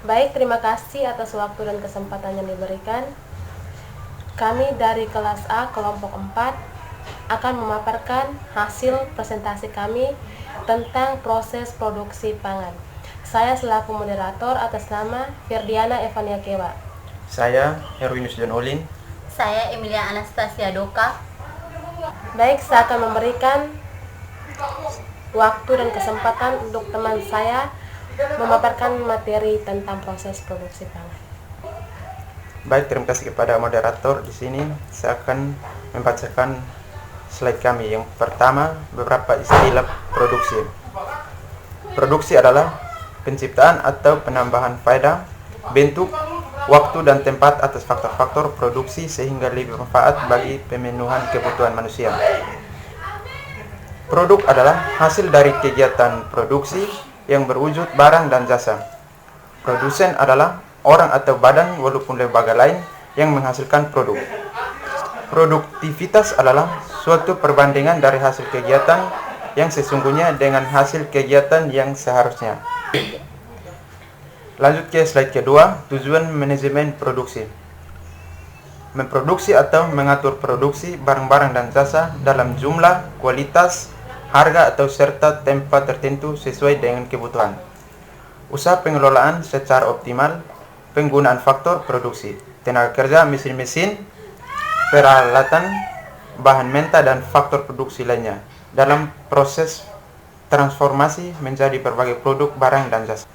Baik, terima kasih atas waktu dan kesempatan yang diberikan. Kami dari kelas A kelompok 4 akan memaparkan hasil presentasi kami tentang proses produksi pangan. Saya selaku moderator atas nama Ferdiana Evania Kewa. Saya Herwinus John Olin. Saya Emilia Anastasia Doka. Baik, saya akan memberikan waktu dan kesempatan untuk teman saya memaparkan materi tentang proses produksi pangan. Baik, terima kasih kepada moderator. Di sini saya akan membacakan slide kami. Yang pertama, beberapa istilah produksi. Produksi adalah penciptaan atau penambahan faedah, bentuk, waktu dan tempat atas faktor-faktor produksi sehingga lebih bermanfaat bagi pemenuhan kebutuhan manusia. Produk adalah hasil dari kegiatan produksi yang berwujud barang dan jasa. Produsen adalah orang atau badan walaupun lembaga lain yang menghasilkan produk. Produktivitas adalah suatu perbandingan dari hasil kegiatan yang sesungguhnya dengan hasil kegiatan yang seharusnya. Lanjut ke slide kedua, tujuan manajemen produksi. Memproduksi atau mengatur produksi barang-barang dan jasa dalam jumlah, kualitas, harga atau serta tempat tertentu sesuai dengan kebutuhan. Usaha pengelolaan secara optimal, penggunaan faktor produksi, tenaga kerja, mesin-mesin, peralatan, bahan mentah dan faktor produksi lainnya dalam proses transformasi menjadi berbagai produk barang dan jasa.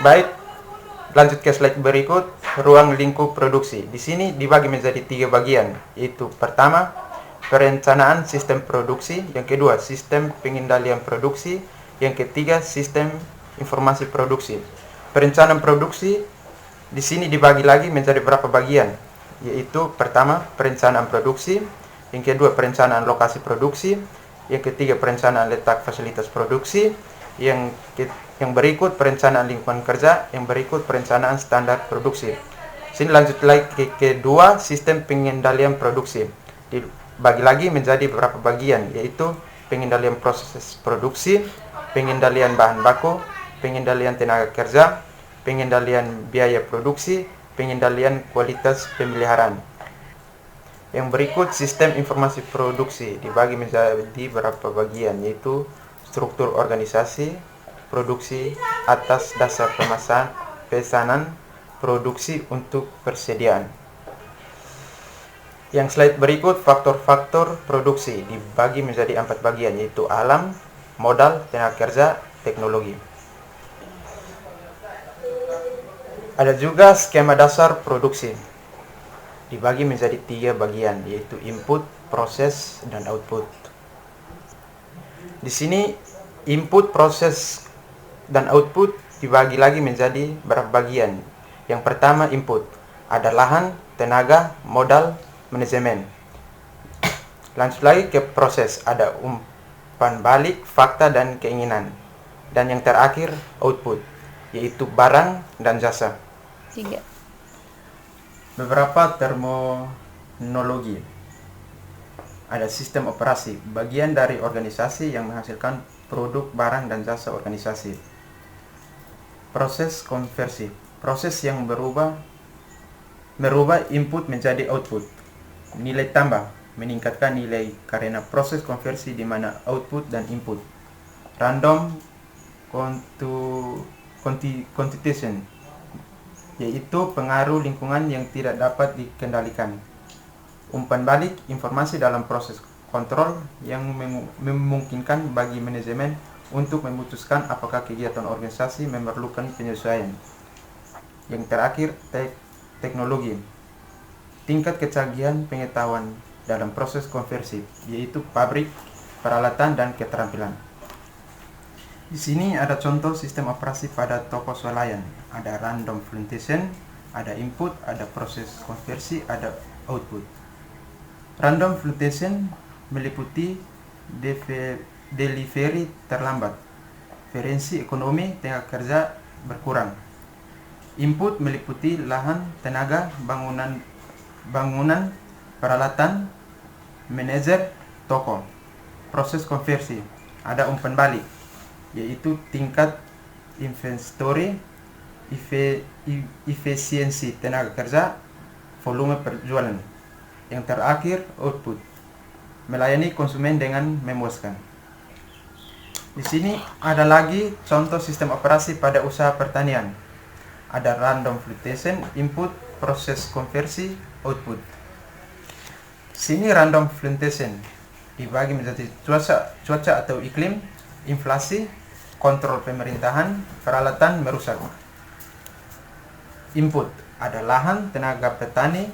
Baik, lanjut ke slide berikut, ruang lingkup produksi. Di sini dibagi menjadi 3 bagian, yaitu pertama, perencanaan sistem produksi, yang kedua, sistem pengendalian produksi, yang ketiga, sistem informasi produksi. Perencanaan produksi di sini dibagi lagi menjadi beberapa bagian, yaitu pertama, perencanaan produksi, yang kedua, perencanaan lokasi produksi, yang ketiga, perencanaan letak fasilitas produksi, yang berikut perencanaan lingkungan kerja, yang berikut perencanaan standar produksi. Sini lanjut lagi ke kedua, sistem pengendalian produksi. Dibagi lagi menjadi beberapa bagian, yaitu pengendalian proses produksi, pengendalian bahan baku, pengendalian tenaga kerja, pengendalian biaya produksi, pengendalian kualitas pemeliharaan. Yang berikut sistem informasi produksi dibagi menjadi beberapa bagian, yaitu struktur organisasi produksi atas dasar pesanan produksi untuk persediaan. Yang slide berikut, faktor-faktor produksi dibagi menjadi 4 bagian, yaitu alam, modal, tenaga kerja, teknologi. Ada juga skema dasar produksi dibagi menjadi 3 bagian, yaitu input, proses, dan output. Di sini input, proses, dan output dibagi lagi menjadi beberapa bagian. Yang pertama, input. Ada lahan, tenaga, modal, manajemen. Lanjut lagi ke proses. Ada umpan balik, fakta, dan keinginan. Dan yang terakhir, output, yaitu barang dan jasa. 3. Beberapa terminologi. Ada sistem operasi, bagian dari organisasi yang menghasilkan produk, barang, dan jasa organisasi. Proses konversi, proses yang merubah input menjadi output. Nilai tambah, meningkatkan nilai karena proses konversi di mana output dan input. Random computation, yaitu pengaruh lingkungan yang tidak dapat dikendalikan. Umpan balik, informasi dalam proses kontrol yang memungkinkan bagi manajemen untuk memutuskan apakah kegiatan organisasi memerlukan penyesuaian. Yang terakhir, teknologi, tingkat kecanggihan pengetahuan dalam proses konversi, yaitu pabrik, peralatan, dan keterampilan. Di sini ada contoh sistem operasi pada toko swalayan. Ada random fluctuation, ada input, ada proses konversi, ada output. Random fluctuation meliputi delivery terlambat, variasi ekonomi, tenaga kerja berkurang. Input meliputi lahan, tenaga, bangunan, peralatan, manajer, toko. Proses konversi, ada umpan balik, yaitu tingkat inventory, efisiensi tenaga kerja, volume penjualan. Yang terakhir, output, melayani konsumen dengan memuaskan. Di sini ada lagi contoh sistem operasi pada usaha pertanian. Ada random fluctuation, input, proses konversi, output. Sini random fluctuation dibagi menjadi cuaca atau iklim, inflasi, kontrol pemerintahan, peralatan merusak. Input ada lahan, tenaga petani,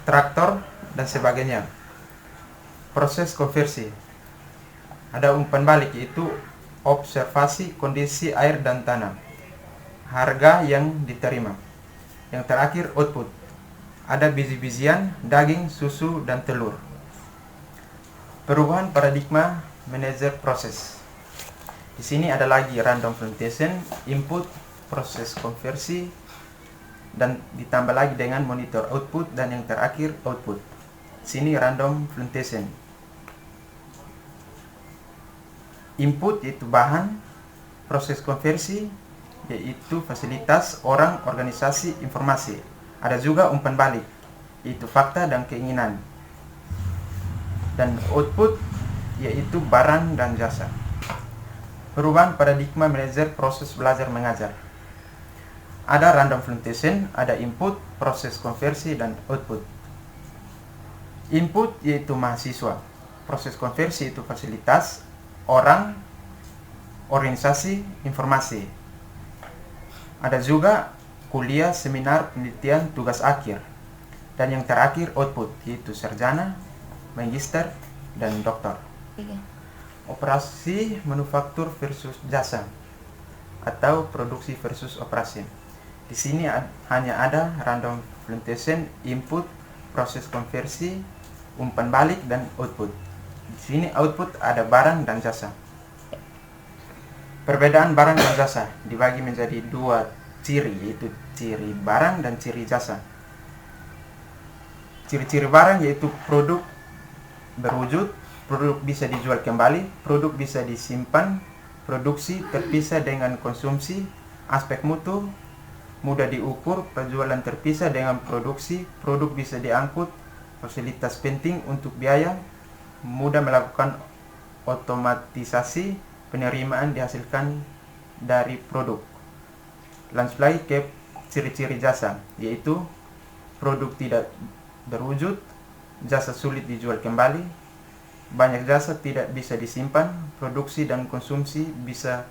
traktor, dan sebagainya. Proses konversi ada umpan balik, yaitu observasi kondisi air dan tanah, harga yang diterima. Yang terakhir output, ada biji-bijian, daging, susu, dan telur. Perubahan paradigma manajer proses. Di sini ada lagi random fluctuation, input, proses konversi, dan ditambah lagi dengan monitor output, dan yang terakhir output. Sini random fluctuation. Input yaitu bahan, proses konversi yaitu fasilitas, orang, organisasi, informasi. Ada juga umpan balik yaitu fakta dan keinginan. Dan output yaitu barang dan jasa. Perubahan paradigma manajer proses belajar mengajar. Ada random fluctuation, ada input, proses konversi, dan output. Input yaitu mahasiswa, proses konversi itu fasilitas, orang, organisasi, informasi. Ada juga kuliah, seminar, penelitian, tugas akhir. Dan yang terakhir output yaitu sarjana, magister, dan doktor. Operasi manufaktur versus jasa atau produksi versus operasi. Di sini hanya ada random fluctuation, input, proses konversi, umpan balik, dan output. Di sini output ada barang dan jasa. Perbedaan barang dan jasa dibagi menjadi dua ciri, yaitu ciri barang dan ciri jasa. Ciri-ciri barang yaitu produk berwujud, produk bisa dijual kembali, produk bisa disimpan, produksi terpisah dengan konsumsi, aspek mutu, mudah diukur, penjualan terpisah dengan produksi, produk bisa diangkut, fasilitas penting untuk biaya, mudah melakukan otomatisasi, penerimaan dihasilkan dari produk. Lanjut lagi ke ciri-ciri jasa, yaitu produk tidak berwujud, jasa sulit dijual kembali, banyak jasa tidak bisa disimpan, produksi dan konsumsi bisa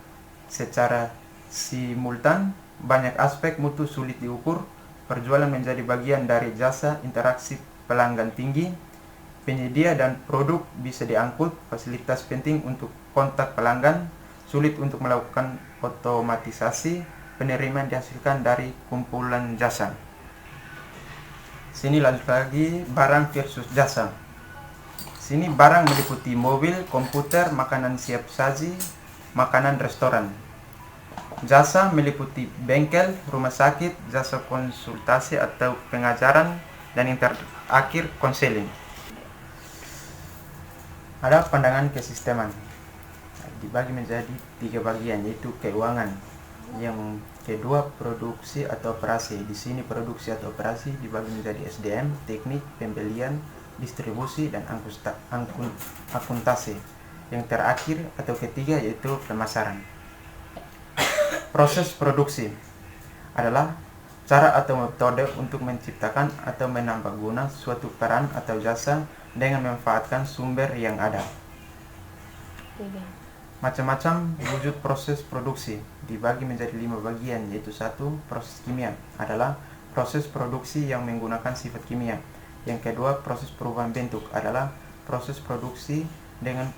secara simultan, banyak aspek mutu sulit diukur, perjualan menjadi bagian dari jasa, interaksi pelanggan tinggi, penyedia dan produk bisa diangkut, fasilitas penting untuk kontak pelanggan, sulit untuk melakukan otomatisasi, penerimaan dihasilkan dari kumpulan jasa. Sini lanjut lagi barang versus jasa. Sini barang meliputi mobil, komputer, makanan siap saji, makanan restoran. Jasa meliputi bengkel, rumah sakit, jasa konsultasi atau pengajaran, dan yang terakhir konseling. Ada pandangan kesisteman dibagi menjadi 3 bagian, yaitu keuangan, yang kedua produksi atau operasi. Di sini produksi atau operasi dibagi menjadi SDM, teknik, pembelian, distribusi, dan akuntansi. Yang terakhir atau ketiga yaitu pemasaran. Proses produksi adalah cara atau metode untuk menciptakan atau menambah guna suatu peran atau jasa dengan memanfaatkan sumber yang ada. Macam-macam wujud proses produksi dibagi menjadi 5 bagian, yaitu 1. Proses kimia adalah proses produksi yang menggunakan sifat kimia. Yang kedua, proses perubahan bentuk adalah proses produksi dengan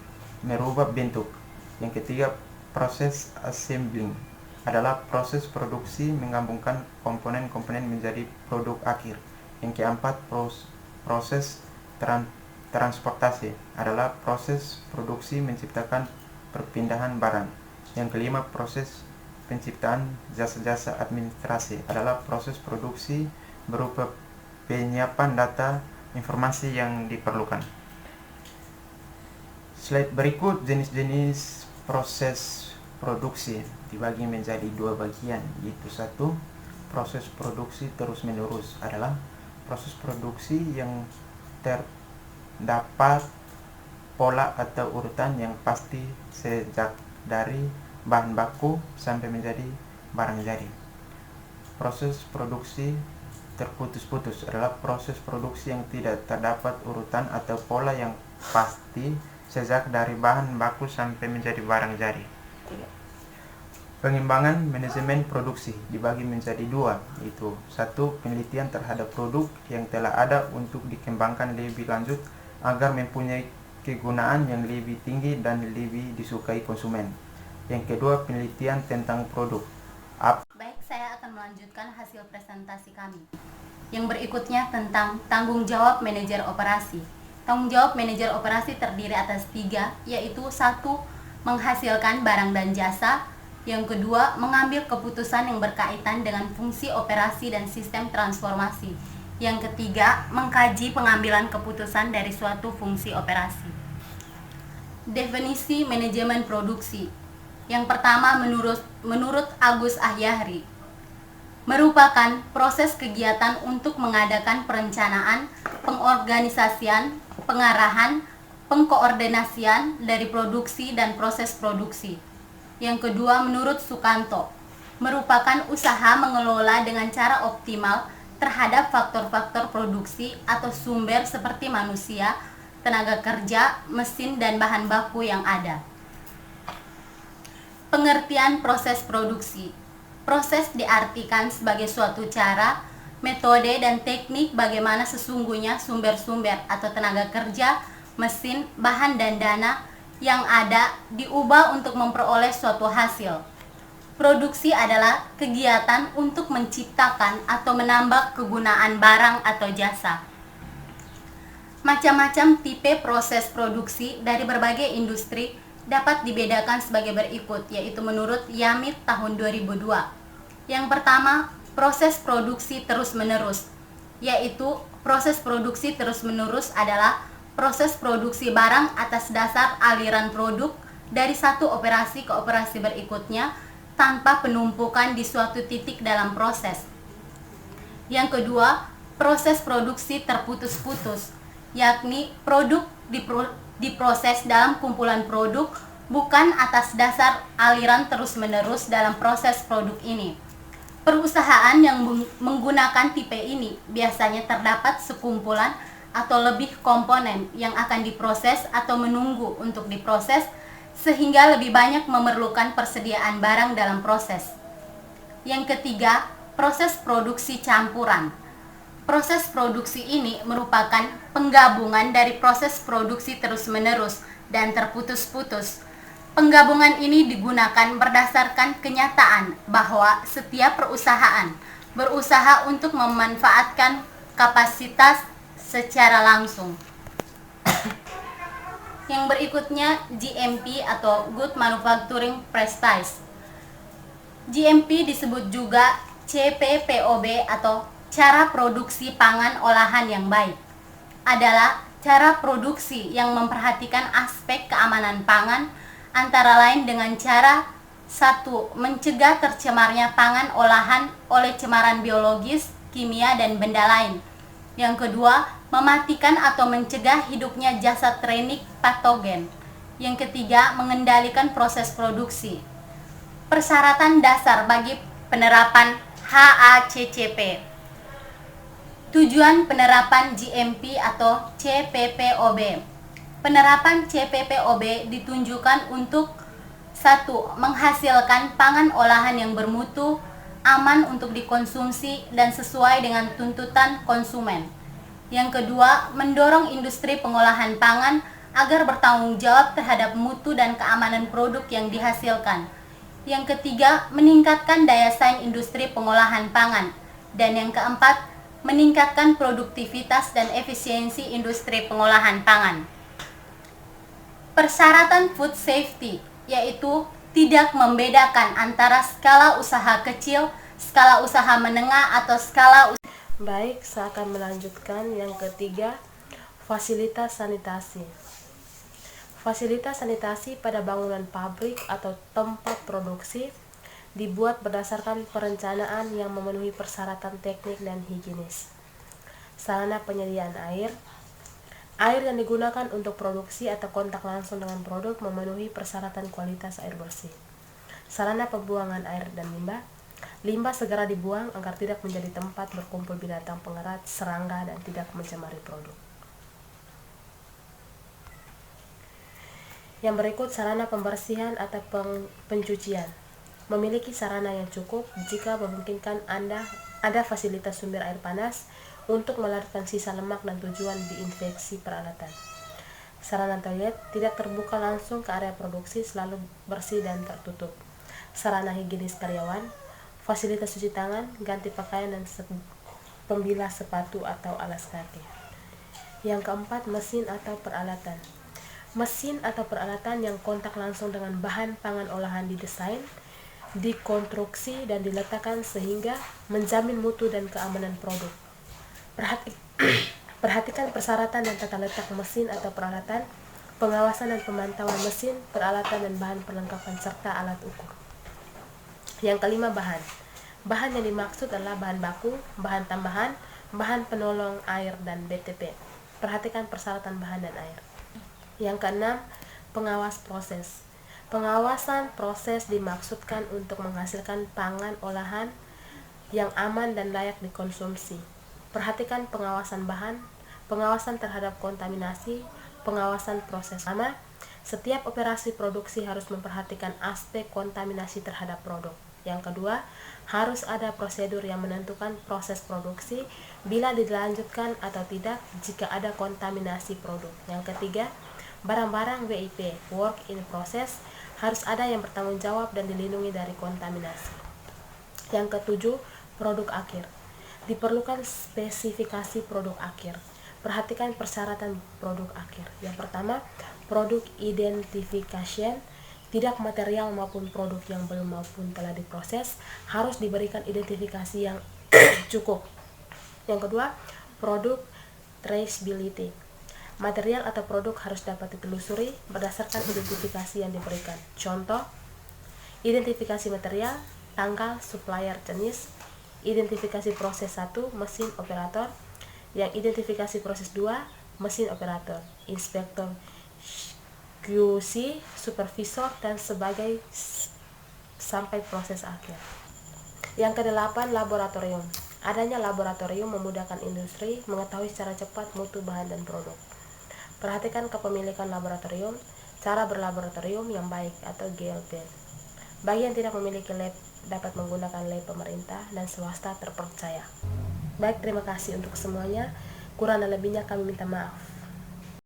merubah bentuk. Yang ketiga, proses assembling adalah proses produksi menggabungkan komponen-komponen menjadi produk akhir. Yang keempat, proses transportasi adalah proses produksi menciptakan perpindahan barang. Yang kelima, proses penciptaan jasa-jasa administrasi adalah proses produksi berupa penyiapan data informasi yang diperlukan. Slide berikut jenis-jenis proses produksi dibagi menjadi dua bagian, yaitu satu, proses produksi terus menerus adalah proses produksi yang terdapat pola atau urutan yang pasti sejak dari bahan baku sampai menjadi barang jadi. Proses produksi terputus-putus adalah proses produksi yang tidak terdapat urutan atau pola yang pasti sejak dari bahan baku sampai menjadi barang jadi. Pengembangan manajemen produksi dibagi menjadi dua, yaitu satu, penelitian terhadap produk yang telah ada untuk dikembangkan lebih lanjut agar mempunyai kegunaan yang lebih tinggi dan lebih disukai konsumen. Yang kedua, penelitian tentang produk. Baik, saya akan melanjutkan hasil presentasi kami. Yang berikutnya tentang tanggung jawab manajer operasi. Tanggung jawab manajer operasi terdiri atas 3, yaitu 1. Menghasilkan barang dan jasa. Yang kedua, mengambil keputusan yang berkaitan dengan fungsi operasi dan sistem transformasi. Yang ketiga, mengkaji pengambilan keputusan dari suatu fungsi operasi. Definisi manajemen produksi. Yang pertama, menurut Agus Ahyari, merupakan proses kegiatan untuk mengadakan perencanaan, pengorganisasian, pengarahan, pengkoordinasian dari produksi dan proses produksi. Yang kedua, menurut Sukanto, merupakan usaha mengelola dengan cara optimal terhadap faktor-faktor produksi atau sumber seperti manusia, tenaga kerja, mesin, dan bahan baku yang ada. Pengertian proses produksi. Proses diartikan sebagai suatu cara, metode, dan teknik bagaimana sesungguhnya sumber-sumber atau tenaga kerja, mesin, bahan, dan dana yang ada diubah untuk memperoleh suatu hasil. Produksi adalah kegiatan untuk menciptakan atau menambah kegunaan barang atau jasa. Macam-macam tipe proses produksi dari berbagai industri dapat dibedakan sebagai berikut, yaitu menurut Yamit tahun 2002. Yang pertama, proses produksi terus-menerus, yaitu proses produksi terus-menerus adalah proses produksi barang atas dasar aliran produk dari satu operasi ke operasi berikutnya tanpa penumpukan di suatu titik dalam proses. Yang kedua, proses produksi terputus-putus, yakni produk diproses dalam kumpulan produk bukan atas dasar aliran terus-menerus dalam proses produk ini. Perusahaan yang menggunakan tipe ini biasanya terdapat sekumpulan atau lebih komponen yang akan diproses atau menunggu untuk diproses sehingga lebih banyak memerlukan persediaan barang dalam proses. Yang ketiga, proses produksi campuran. Proses produksi ini merupakan penggabungan dari proses produksi terus-menerus dan terputus-putus. Penggabungan ini digunakan berdasarkan kenyataan bahwa setiap perusahaan berusaha untuk memanfaatkan kapasitas secara langsung. Yang berikutnya GMP atau Good Manufacturing Practice. GMP disebut juga CPPOB atau cara produksi pangan olahan yang baik. Adalah cara produksi yang memperhatikan aspek keamanan pangan antara lain dengan cara 1. Mencegah tercemarnya pangan olahan oleh cemaran biologis, kimia, dan benda lain. Yang kedua, mematikan atau mencegah hidupnya zat trenik patogen. Yang ketiga, mengendalikan proses produksi. Persyaratan dasar bagi penerapan HACCP. Tujuan penerapan GMP atau CPPOB. Penerapan CPPOB ditunjukkan untuk 1. Menghasilkan pangan olahan yang bermutu, aman untuk dikonsumsi, dan sesuai dengan tuntutan konsumen. Yang kedua, mendorong industri pengolahan pangan agar bertanggung jawab terhadap mutu dan keamanan produk yang dihasilkan. Yang ketiga, meningkatkan daya saing industri pengolahan pangan. Dan yang keempat, meningkatkan produktivitas dan efisiensi industri pengolahan pangan. Persyaratan food safety, yaitu tidak membedakan antara skala usaha kecil, skala usaha menengah, atau skala usaha. Baik, saya akan melanjutkan yang ketiga, fasilitas sanitasi. Fasilitas sanitasi pada bangunan pabrik atau tempat produksi dibuat berdasarkan perencanaan yang memenuhi persyaratan teknik dan higienis. Sarana penyediaan air. Air yang digunakan untuk produksi atau kontak langsung dengan produk memenuhi persyaratan kualitas air bersih. Sarana pembuangan air dan limbah. Limbah segera dibuang agar tidak menjadi tempat berkumpul binatang pengerat, serangga, dan tidak mencemari produk. Yang berikut sarana pembersihan atau pencucian. Memiliki sarana yang cukup jika memungkinkan ada fasilitas sumber air panas untuk melarutkan sisa lemak dan tujuan diinfeksi peralatan. Sarana toilet tidak terbuka langsung ke area produksi, selalu bersih dan tertutup. Sarana higienis karyawan, fasilitas cuci tangan, ganti pakaian, dan pembilas sepatu atau alas kaki. Yang keempat, mesin atau peralatan. Mesin atau peralatan yang kontak langsung dengan bahan pangan olahan didesain, dikonstruksi, dan diletakkan sehingga menjamin mutu dan keamanan produk. Perhatikan persyaratan dan tata letak mesin atau peralatan, pengawasan dan pemantauan mesin, peralatan, dan bahan perlengkapan serta alat ukur. Yang kelima, bahan. Bahan yang dimaksud adalah bahan baku, bahan tambahan, bahan penolong air, dan BTP. Perhatikan persyaratan bahan dan air. Yang keenam, pengawas proses. Pengawasan proses dimaksudkan untuk menghasilkan pangan olahan yang aman dan layak dikonsumsi. Perhatikan pengawasan bahan, pengawasan terhadap kontaminasi, pengawasan proses. Pertama, setiap operasi produksi harus memperhatikan aspek kontaminasi terhadap produk. Yang kedua, harus ada prosedur yang menentukan proses produksi bila dilanjutkan atau tidak jika ada kontaminasi produk. Yang ketiga, barang-barang WIP, work in process, harus ada yang bertanggung jawab dan dilindungi dari kontaminasi. Yang ketujuh, produk akhir. Diperlukan spesifikasi produk akhir. Perhatikan persyaratan produk akhir. Yang pertama, produk identification. Tidak material maupun produk yang belum maupun telah diproses harus diberikan identifikasi yang cukup. Yang kedua, produk traceability. Material atau produk harus dapat ditelusuri berdasarkan identifikasi yang diberikan. Contoh, identifikasi material, tanggal, supplier, jenis, identifikasi proses 1, mesin operator, yang identifikasi proses 2, mesin operator, inspektor, QC, supervisor, dan sebagai sampai proses akhir. Yang kedelapan, laboratorium. Adanya laboratorium memudahkan industri mengetahui secara cepat mutu bahan dan produk. Perhatikan kepemilikan laboratorium, cara berlaboratorium yang baik atau GLP. Bagi yang tidak memiliki lab, dapat menggunakan lab pemerintah dan swasta terpercaya. Baik, terima kasih untuk semuanya. Kurang dan lebihnya kami minta maaf.